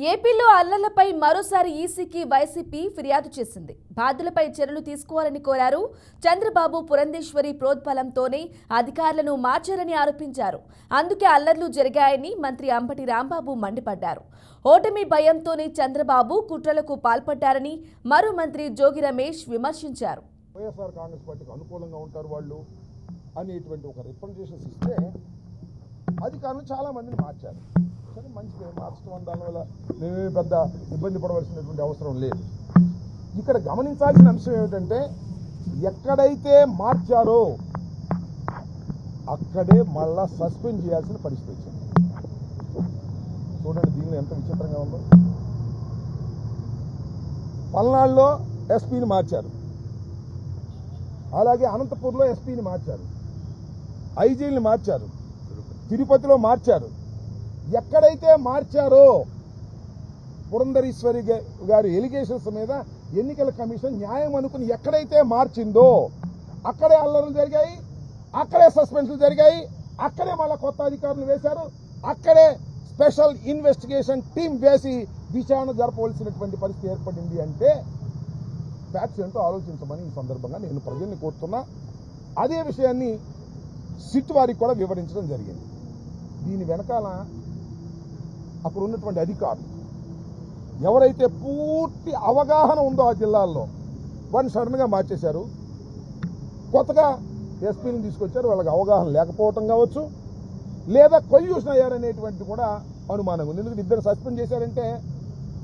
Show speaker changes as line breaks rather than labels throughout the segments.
ఏపీలో అల్లర్లపై మరోసారి ఈసీకి వైసీపీ ఫిర్యాదు చేసింది. బాధ్యులపై చర్యలు తీసుకోవాలని కోరారు. చంద్రబాబు పురంధేశ్వరి ప్రోద్బలంతోనే అధికారులను మార్చారని ఆరోపించారు. అందుకే అల్లర్లు జరిగాయని మంత్రి అంబటి రాంబాబు మండిపడ్డారు. ఓటమి భయంతోనే చంద్రబాబు కుట్రలకు పాల్పడ్డారని మరో మంత్రి జోగి రమేష్ విమర్శించారు.
వైఎస్ఆర్ కాంగ్రెస్ పార్టీకి అనుకూలంగా ఉంటారు వాళ్ళు అనేటువంటి ఒక రిప్రజెంటేషన్స్ ఇస్తే అధికారులు చాలా మందిని మార్చారు. సరే, మంచిదే, మార్చడం దానివల్ల మేమే పెద్ద ఇబ్బంది పడవలసినటువంటి అవసరం లేదు. ఇక్కడ గమనించాల్సిన అంశం ఏమిటంటే, ఎక్కడైతే మార్చారో అక్కడే మళ్ళా సస్పెండ్ చేయాల్సిన పరిస్థితి వచ్చింది. చూడండి దీనిలో ఎంత విచిత్రంగా ఉందో. పల్నాడులో ఎస్పీని మార్చారు, అలాగే అనంతపూర్లో ఎస్పీని మార్చారు, ఐజీని మార్చారు, తిరుపతిలో మార్చారు. ఎక్కడైతే మార్చారో పురంధరేశ్వరి గారి ఎలిగేషన్స్ మీద ఎన్నికల కమిషన్ న్యాయం అనుకుని ఎక్కడైతే మార్చిందో అక్కడే అల్లర్లు జరిగాయి, అక్కడే సస్పెన్షన్లు జరిగాయి, అక్కడే మళ్ళా కొత్త అధికారులు వేశారు, అక్కడే స్పెషల్ ఇన్వెస్టిగేషన్ టీం వేసి విచారణ జరపవలసినటువంటి పరిస్థితి ఏర్పడింది. అంటే ఫ్యాక్ట్స్ ఏంటో ఆలోచించమని ఈ సందర్భంగా నేను ప్రజల్ని కోరుతున్నా. అదే విషయాన్ని సిట్ వారికి కూడా వివరించడం జరిగింది. దీని వెనకాల అక్కడ ఉన్నటువంటి అధికారులు ఎవరైతే పూర్తి అవగాహన ఉందో ఆ జిల్లాల్లో వారిని సడన్గా మార్చేశారు. కొత్తగా ఎస్పీని తీసుకొచ్చారు, వాళ్ళకి అవగాహన లేకపోవటం కావచ్చు, లేదా కొల్యూషన్ అయ్యారనేటువంటి కూడా అనుమానం ఉంది. ఎందుకంటే ఇద్దరు సస్పెండ్ చేశారంటే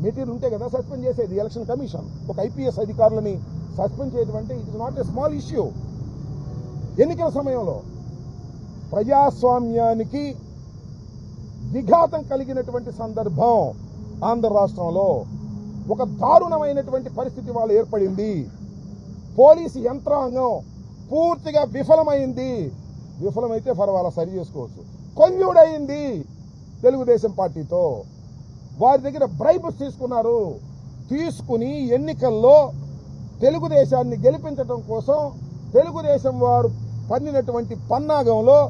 మెటీరియల్ ఉంటే కదా సస్పెండ్ చేసేది. ఎలక్షన్ కమిషన్ ఒక ఐపీఎస్ అధికారులని సస్పెండ్ చేయడం అంటే it is not a small issue. ఎన్నికల సమయంలో ప్రజాస్వామ్యానికి విఘాతం కలిగినటువంటి సందర్భం ఆంధ్ర రాష్ట్రంలో ఒక దారుణమైనటువంటి పరిస్థితి వాళ్ళు ఏర్పడింది. పోలీసు యంత్రాంగం పూర్తిగా విఫలమైంది. విఫలమైతే పర్వాలా, సరి చేసుకోవచ్చు. కొల్యూడయింది తెలుగుదేశం పార్టీతో. వారి దగ్గర బ్రైబ్స్ తీసుకున్నారు. తీసుకుని ఎన్నికల్లో తెలుగుదేశాన్ని గెలిపించడం కోసం తెలుగుదేశం వారు పన్నినటువంటి పన్నాగంలో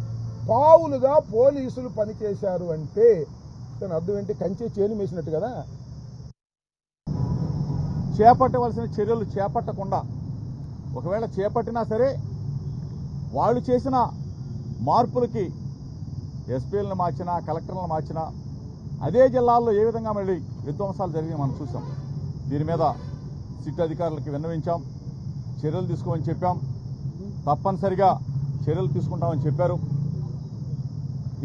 పావులుగా పోలీసులు పనిచేశారు. అంటే దాని అర్థం ఏంటి? కంచె చేను వేసినట్టు కదా.
చేపట్టవలసిన చర్యలు చేపట్టకుండా, ఒకవేళ చేపట్టినా సరే వాళ్ళు చేసిన మార్పులకి ఎస్పీలను మార్చినా, కలెక్టర్లను మార్చినా అదే జిల్లాల్లో ఏ విధంగా మళ్ళీ విధ్వంసాలు జరిగి మనం చూసాం. దీని మీద సిట్ అధికారులకి విన్నవించాం, చర్యలు తీసుకోమని చెప్పాం. తప్పనిసరిగా చర్యలు తీసుకుంటామని చెప్పారు.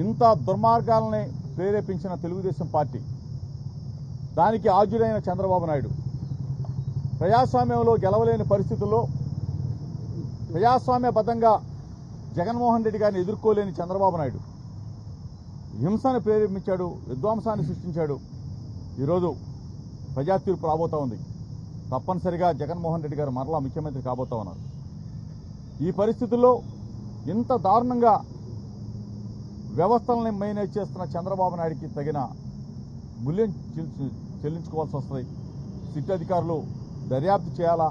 ఇంత దుర్మార్గాలని ప్రేరేపించిన తెలుగుదేశం పార్టీ, దానికి ఆద్యుడైన చంద్రబాబు నాయుడు, ప్రజాస్వామ్యంలో గెలవలేని పరిస్థితుల్లో ప్రజాస్వామ్యబద్ధంగా జగన్మోహన్ రెడ్డి గారిని ఎదుర్కోలేని చంద్రబాబు నాయుడు హింసను ప్రేరేపించాడు, విధ్వంసాన్ని సృష్టించాడు. ఈరోజు ప్రజా తీర్పు రాబోతా ఉంది. తప్పనిసరిగా జగన్మోహన్ రెడ్డి గారు మరలా ముఖ్యమంత్రి కాబోతా ఉన్నారు. ఈ పరిస్థితుల్లో ఇంత దారుణంగా వ్యవస్థలని మేనేజ్ చేస్తున్న చంద్రబాబు నాయుడికి తగిన మూల్యం చెల్లించుకోవాల్సి వస్తుంది. సిట్ అధికారులు దర్యాప్తు చేయాలా,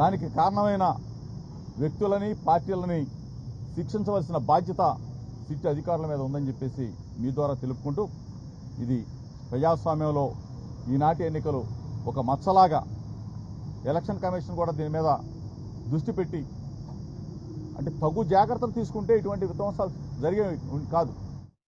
దానికి కారణమైన వ్యక్తులని, పార్టీలని శిక్షించవలసిన బాధ్యత సిట్ అధికారుల మీద ఉందని చెప్పేసి మీ ద్వారా తెలుపుకుంటూ, ఇది ప్రజాస్వామ్యంలో ఈనాటి ఎన్నికలు ఒక మచ్చలాగా ఎలక్షన్ కమిషన్ కూడా దీని మీద దృష్టి పెట్టి, అంటే తగు జాగ్రత్తలు తీసుకుంటే ఇటువంటి విధ్వంసాలు జరిగే కాదు.